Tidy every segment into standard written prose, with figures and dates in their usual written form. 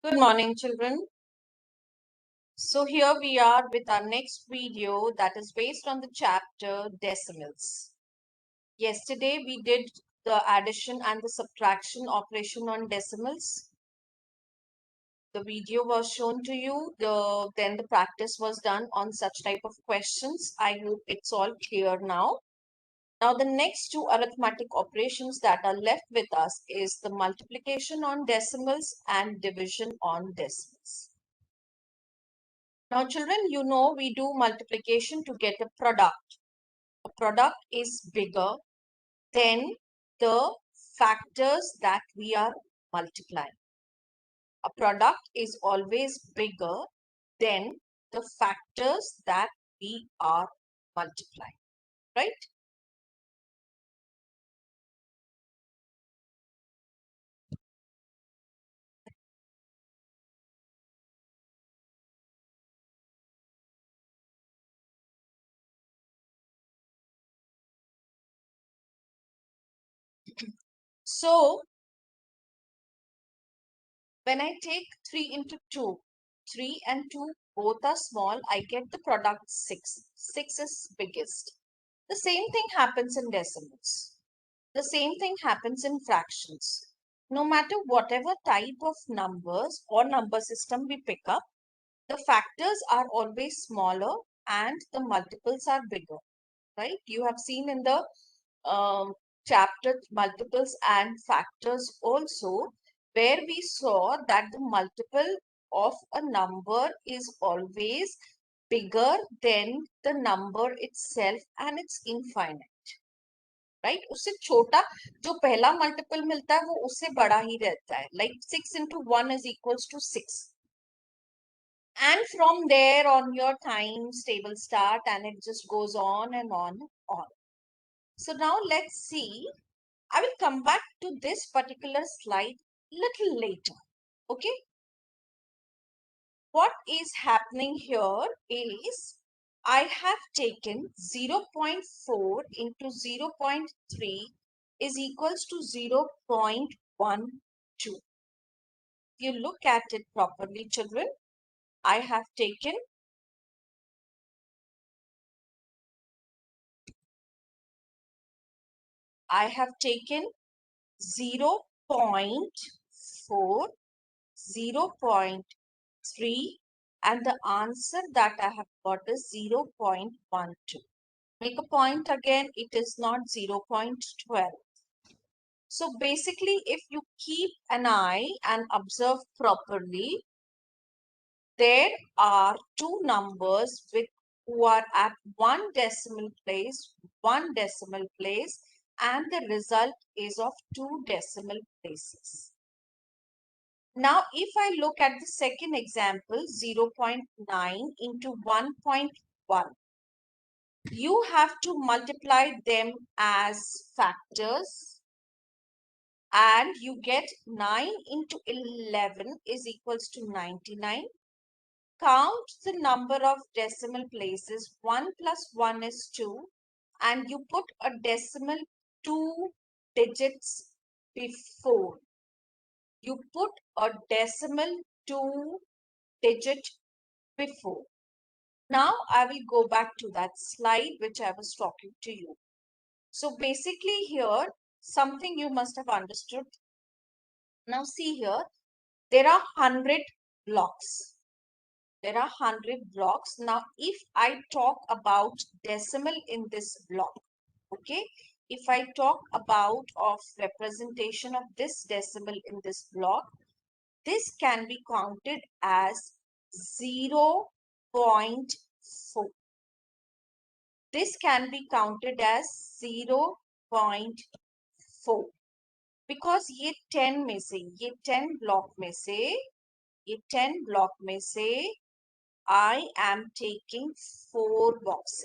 Good morning, children. So here we are with our next video that is based on the chapter Decimals. Yesterday we did the addition and the subtraction operation on decimals. The video was shown to you. Then the practice was done on such type of questions. I hope it's all clear now. Now the next two arithmetic operations that are left with us is the multiplication on decimals and division on decimals. Now, children, you know we do multiplication to get a product. A product is bigger than the factors that we are multiplying. A product is always bigger than the factors that we are multiplying, right? So, when I take 3 into 2, 3 and 2 both are small, I get the product 6. 6 is biggest. The same thing happens in decimals. The same thing happens in fractions. No matter whatever type of numbers or number system we pick up, the factors are always smaller and the multiples are bigger, right? You have seen in the chapter multiples and factors also, where we saw that the multiple of a number is always bigger than the number itself and it's infinite, right? उससे छोटा जो पहला multiple मिलता है वो उससे बड़ा ही रहता है, like 6 into 1 is equals to 6. And from there on your times table start and it just goes on and on and on. So now let's see. I will come back to this particular slide little later. Okay. What is happening here is I have taken 0.4 into 0.3 is equals to 0.12. If you look at it properly, children, I have taken 0.4, 0.3, and the answer that I have got is 0.12. Make a point again, it is not 0.12. So basically, if you keep an eye and observe properly, there are two numbers who are at one decimal place, and the result is of two decimal places. Now, if I look at the second example, 0.9 into 1.1, you have to multiply them as factors and you get 9 into 11 is equals to 99. Count the number of decimal places. 1 plus 1 is 2 and you put a decimal 2 digits before. You put a decimal 2 digit before. Now I will go back to that slide which I was talking to you. So basically here, something you must have understood. Now see here, there are 100 blocks. There are 100 blocks. Now if I talk about decimal in this block, okay, if I talk about of representation of this decimal in this block, this can be counted as 0.4. This can be counted as 0.4 because ये 10 में से, ये 10 block में से, ये 10 block में से I am taking 4 blocks.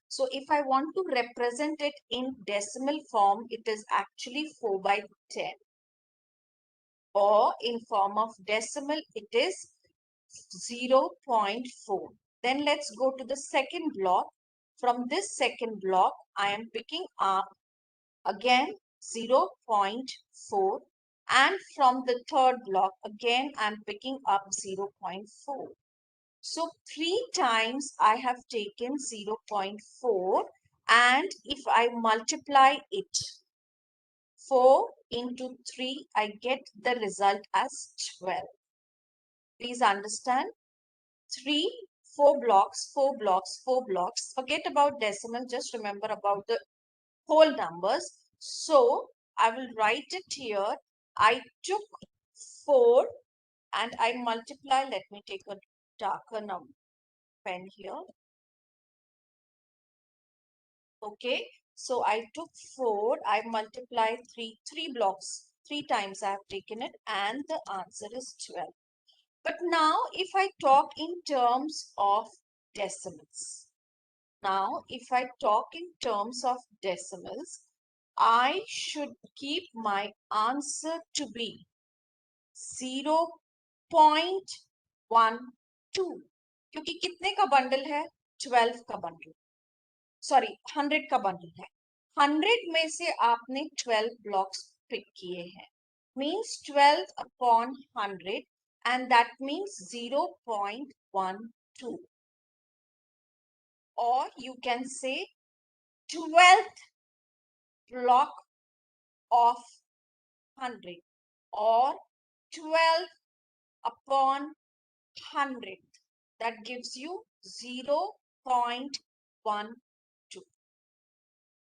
So if I want to represent it in decimal form, it is actually 4 by 10. Or in form of decimal, it is 0.4. Then let's go to the second block. From this second block, I am picking up again 0.4. And from the third block, again, I'm picking up 0.4. So 3 times I have taken 0.4, and if I multiply it, 4 into 3, I get the result as 12. Please understand. 3, 4 blocks, 4 blocks, 4 blocks. Forget about decimal, just remember about the whole numbers. So I will write it here. I took 4 and I multiply. Let me take a darker pen here. Okay, so I took 4, I multiply 3 blocks, 3 times I have taken it, and the answer is 12. But now if I talk in terms of decimals, I should keep my answer to be 0.12, क्योंकि कितने का bundle है? 12 का bundle, sorry 100 का bundle है. 100 में से आपने 12 ब्लॉक्स पिक किए हैं, means 12 upon 100, and that means 0.12, or you can say 12th block of 100, or 12 upon 100, that gives you 0.12.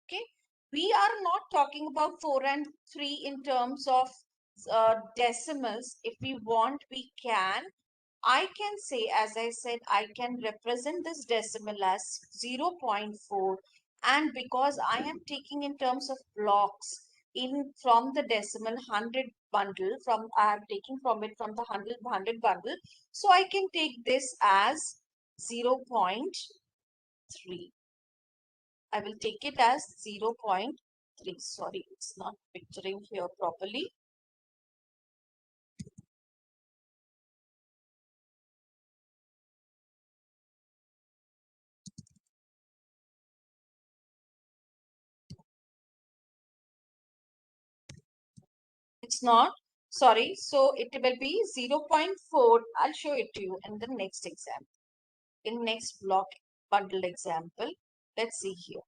Okay, we are not talking about 4 and 3 in terms of decimals. If we want, we can. I can say, as I said, I can represent this decimal as 0.4, and because I am taking in terms of blocks in from the decimal 100 bundle, I am taking from it from the 100 bundle, so I can take this as 0.3. I will take it as 0.3. Sorry, it's not picturing here properly. It's not. Sorry. So it will be 0.4. I'll show it to you in the next example. In next block bundle example. Let's see here.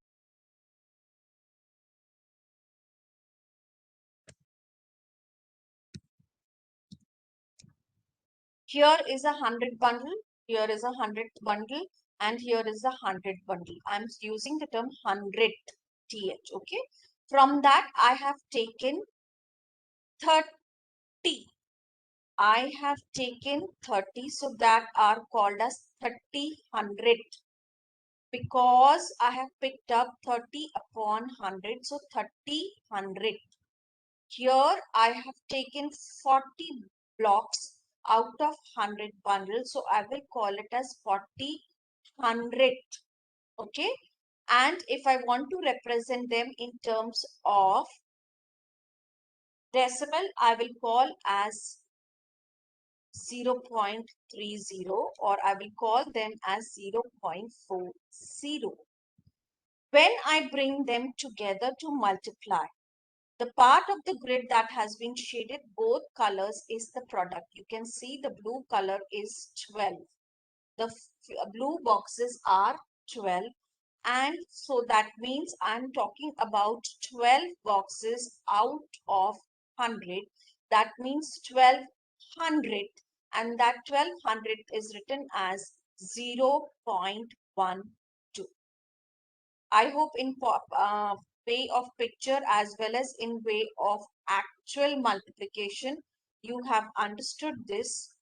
Here is a 100 bundle. Here is a 100 bundle. And here is a 100 bundle. I'm using the term 100 TH. Okay. From that, I have taken 30. I have taken 30, so that are called as 30 100, because I have picked up 30 upon 100, so 30 100. Here I have taken 40 blocks out of 100 bundles, so I will call it as 40 100. Okay, and if I want to represent them in terms of decimal, I will call as 0.30, or I will call them as 0.40. When I bring them together to multiply, the part of the grid that has been shaded both colors is the product. You can see the blue color is 12. The blue boxes are 12. And so that means I'm talking about 12 boxes out of 100. That means 1200. And that 1200 is written as 0.12. I hope in way of picture as well as in way of actual multiplication, you have understood this.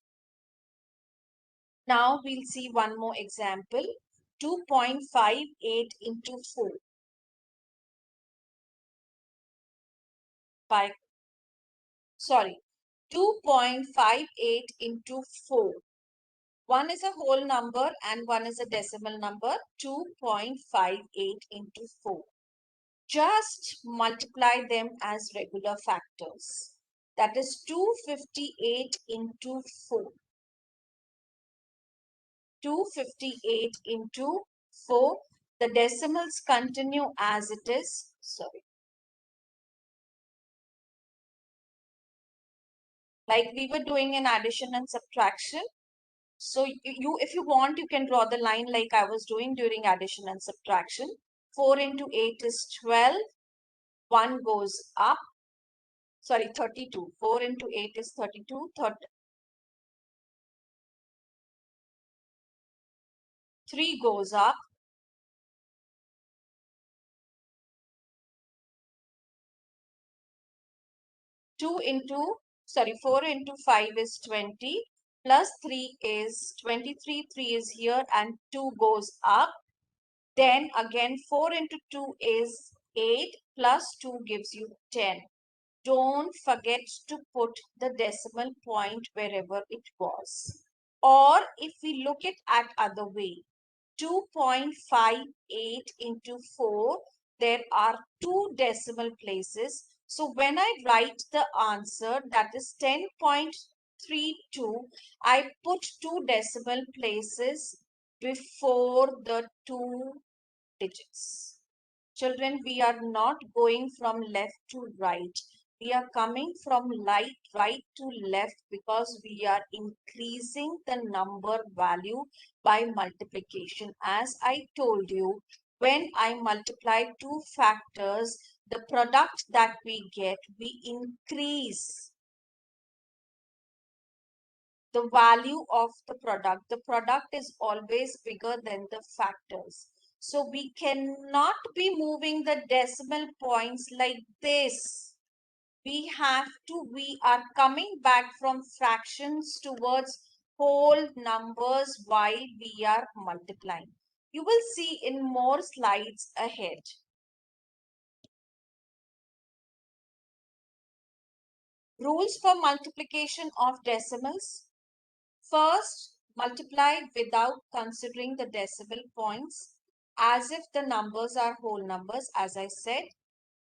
Now we'll see one more example. 2.58 into 4. Sorry, 2.58 into 4. One is a whole number and one is a decimal number. 2.58 into 4. Just multiply them as regular factors. That is 258 into 4. 258 into 4. The decimals continue as it is. Sorry. like we were doing in addition and subtraction. So if you want, you can draw the line like I was doing during addition and subtraction. 4 into 8 is 12. 1 goes up. Sorry, 32. 4 into 8 is 32. 3 goes up. 4 into 5 is 20. Plus 3 is 23. 3 is here and 2 goes up. Then again 4 into 2 is 8 plus 2 gives you 10. Don't forget to put the decimal point wherever it was. Or if we look at other way, 2.58 into 4, there are two decimal places. So when I write the answer, that is 10.32, I put two decimal places before the two digits. Children, we are not going from left to right. We are coming from right to left because we are increasing the number value by multiplication. As I told you, when I multiply two factors, the product that we get, we increase the value of the product. The product is always bigger than the factors. So we cannot be moving the decimal points like this. We are coming back from fractions towards whole numbers while we are multiplying. You will see in more slides ahead. Rules for multiplication of decimals. First, multiply without considering the decimal points as if the numbers are whole numbers, as I said.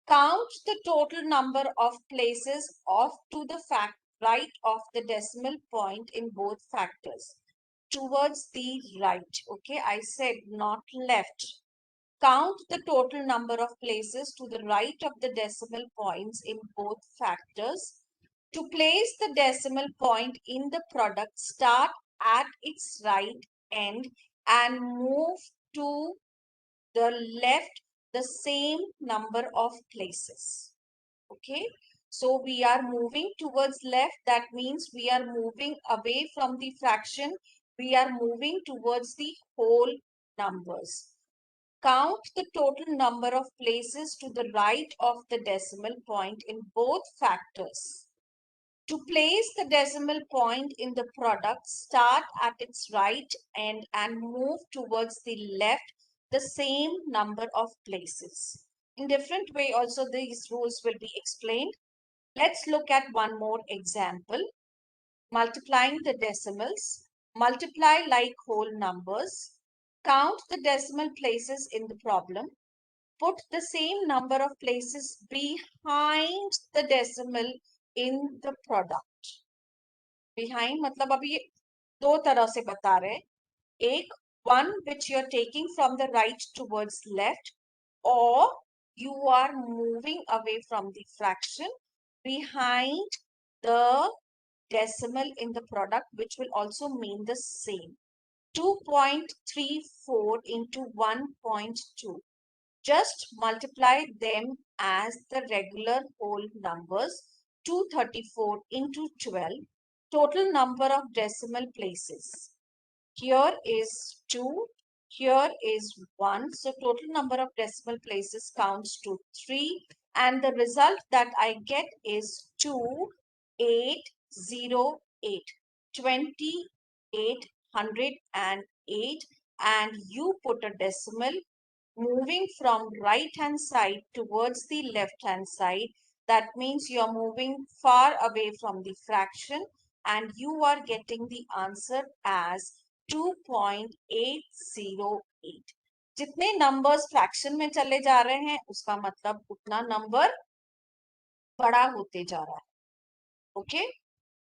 Count the total number of places off to the right of the decimal point in both factors. Towards the right. Okay, I said not left. Count the total number of places to the right of the decimal points in both factors. To place the decimal point in the product, start at its right end and move to the left the same number of places. Okay, so we are moving towards left. That means we are moving away from the fraction. We are moving towards the whole numbers. Count the total number of places to the right of the decimal point in both factors. To place the decimal point in the product, start at its right end and move towards the left the same number of places. In different way also these rules will be explained. Let's look at one more example. Multiplying the decimals. Multiply like whole numbers. Count the decimal places in the problem. Put the same number of places behind the decimal in the product. Behind मतलब अभी ये दो तरह से बता रहे हैं. एक, one which you are taking from the right towards left, or you are moving away from the fraction behind the decimal in the product, which will also mean the same. 2.34 into 1.2. Just multiply them as the regular whole numbers. 234 into 12. Total number of decimal places. Here is 2. Here is 1. So total number of decimal places counts to 3. And the result that I get is 2808. 2808. And you put a decimal moving from right hand side towards the left hand side. That means you are moving far away from the fraction and you are getting the answer as 2.808. जितने numbers fraction में चले जा रहे हैं उसका मतलब उतना number बड़ा होते जा रहा है. Okay,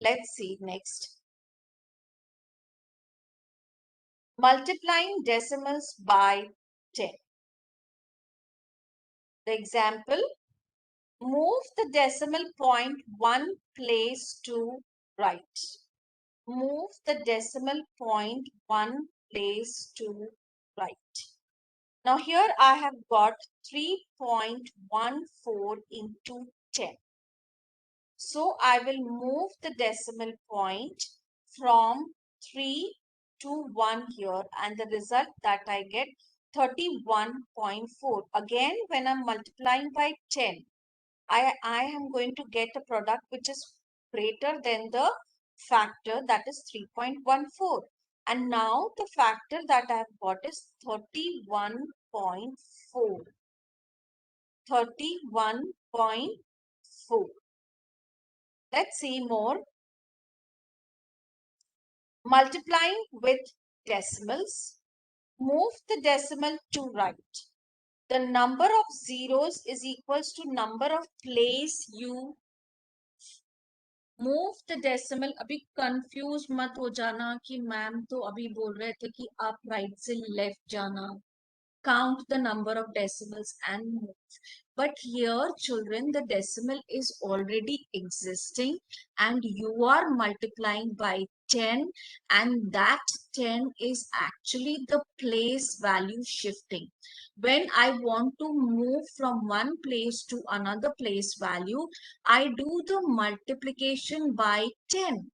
let's see next. Multiplying decimals by 10. The example, Move the decimal point one place to right. Move the decimal point one place to right. Now here I have got 3.14 into 10. So I will move the decimal point from 3 to 1 here, and the result that I get 31.4. Again, when I'm multiplying by 10, I am going to get a product which is greater than the factor, that is 3.14. And now the factor that I have got is 31.4. 31.4. Let's see more. Multiplying with decimals. Move the decimal to right. The number of zeros is equals to number of place you move the decimal. अभी confuse मत हो जाना कि ma'am तो अभी बोल रहे थे कि आप राइट से लेफ्ट जाना. Count the number of decimals and move. But here, children, the decimal is already existing and you are multiplying by 10, and that 10 is actually the place value shifting. When I want to move from one place to another place value, I do the multiplication by 10.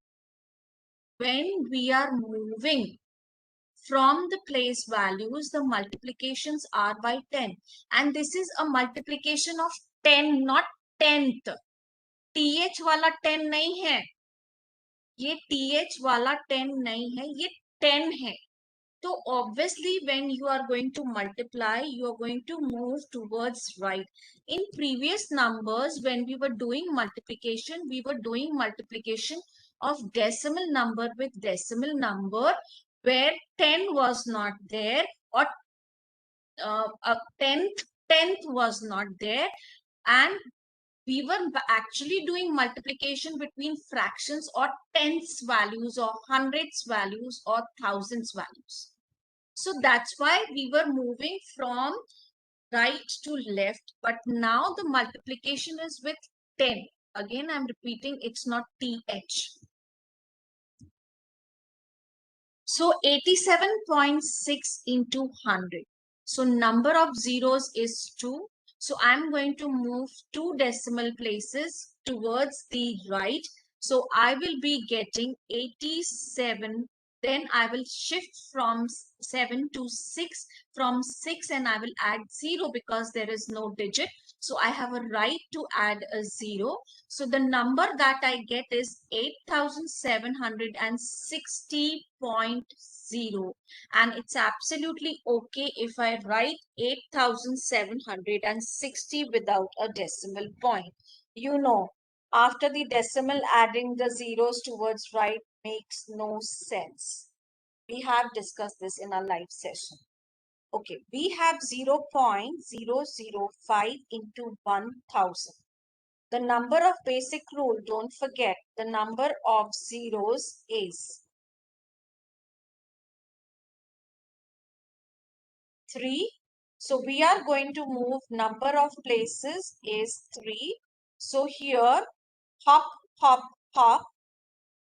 When we are moving from the place values, the multiplications are by 10. And this is a multiplication of 10, not 10th. TH वाला 10 नहीं है. ये TH वाला 10 नहीं है. ये 10 है. So obviously when you are going to multiply, you are going to move towards right. In previous numbers, when we were doing multiplication, we were doing multiplication of decimal number with decimal number where 10 was not there, or a tenth was not there, and we were actually doing multiplication between fractions or tenths values or hundreds values or thousands values. So that's why we were moving from right to left, but now the multiplication is with 10. Again, I'm repeating, it's not TH. So 87.6 into 100. So number of zeros is 2. So I'm going to move 2 decimal places towards the right. So I will be getting 87. Then I will shift from 7 to 6. From 6 and I will add 0 because there is no digit. So I have a right to add a 0. So the number that I get is 8760.0, and it's absolutely okay if I write 8760 without a decimal point. You know, after the decimal, adding the zeros towards right makes no sense. We have discussed this in our live session. Okay, we have 0.005 into 1000. The number of basic rule, don't forget, the number of zeros is 3. So we are going to move number of places is 3. So here, hop, hop, hop,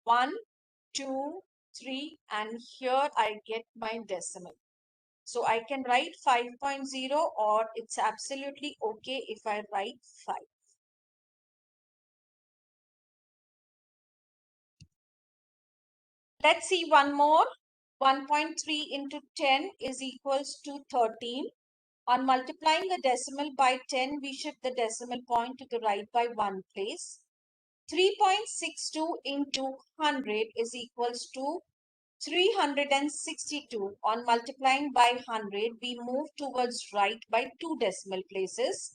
1, 2, 3, and here I get my decimal. So I can write 5.0, or it's absolutely okay if I write 5. Let's see one more. 1.3 into 10 is equals to 13. On multiplying the decimal by 10, we shift the decimal point to the right by 1 place. 3.62 into 100 is equals to 362. On multiplying by 100, we move towards right by 2 decimal places.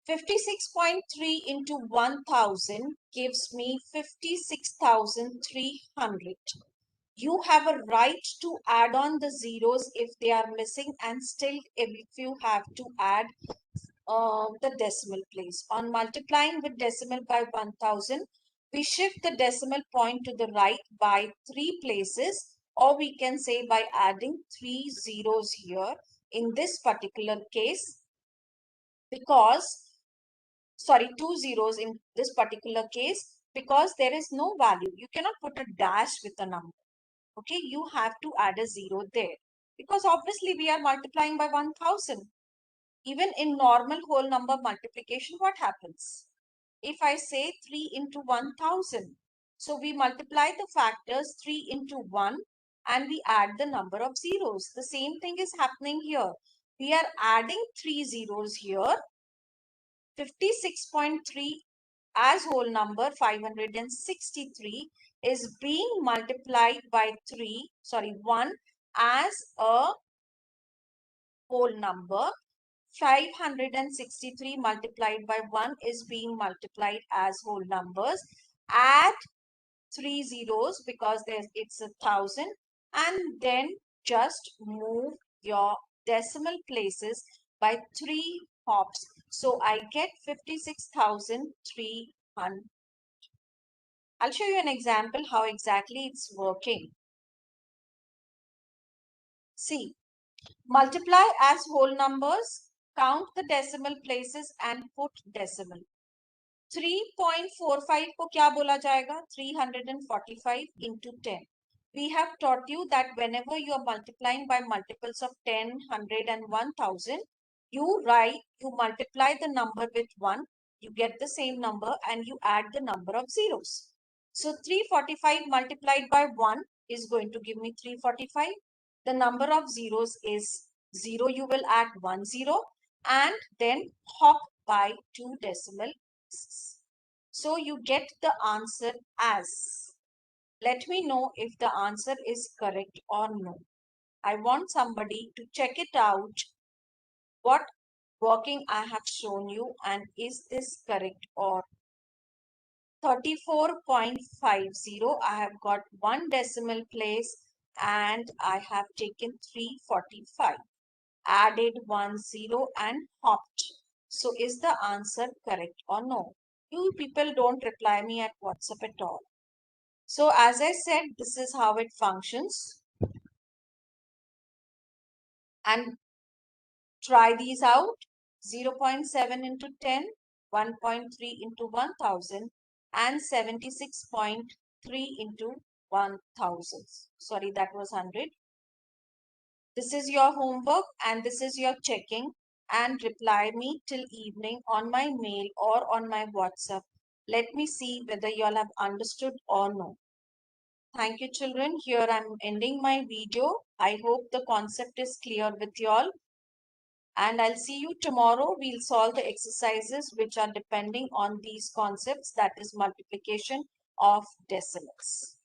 56.3 into 1000 gives me 56,300. You have a right to add on the zeros if they are missing, and still if you have to add the decimal place. On multiplying with decimal by 1000, we shift the decimal point to the right by 3 places, or we can say by adding 3 zeros here in this particular case, because sorry, 2 zeros in this particular case, because there is no value. You cannot put a dash with a number. Okay, you have to add a 0 there, because obviously we are multiplying by 1000. Even in normal whole number multiplication, what happens? If I say 3 into 1000, so we multiply the factors 3 into 1 and we add the number of zeros. The same thing is happening here. We are adding 3 zeros here. 56.3 as whole number, 563 is being multiplied by 1 as a whole number. 563 multiplied by 1 is being multiplied as whole numbers. Add 3 zeros because it's 1000, and then just move your decimal places by 3 hops. So I get 56,300. I'll show you an example how exactly it's working. See, multiply as whole numbers, count the decimal places and put decimal. 3.45 को क्या बोला जाएगा? 345 into 10. We have taught you that whenever you are multiplying by multiples of 10, 100 and 1000, you multiply the number with 1, you get the same number and you add the number of zeros. So 345 multiplied by 1 is going to give me 345. The number of zeros is 0. You will add 1 0 and then hop by 2 decimal. So you get the answer as. Let me know if the answer is correct or no. I want somebody to check it out, what working I have shown you, and is this correct or 34.50. I have got one decimal place and I have taken 345. Added 1 0 and hopped. So is the answer correct or no? You people don't reply me at WhatsApp at all. So as I said, this is how it functions. And try these out. 0.7 into 10, 1.3 into 1000 and 76.3 into 1000. Sorry, that was 100. This is your homework and this is your checking, and reply me till evening on my mail or on my WhatsApp. Let me see whether you all have understood or no. Thank you, children. Here I'm ending my video. I hope the concept is clear with you all. And I'll see you tomorrow. We'll solve the exercises which are depending on these concepts, that is multiplication of decimals.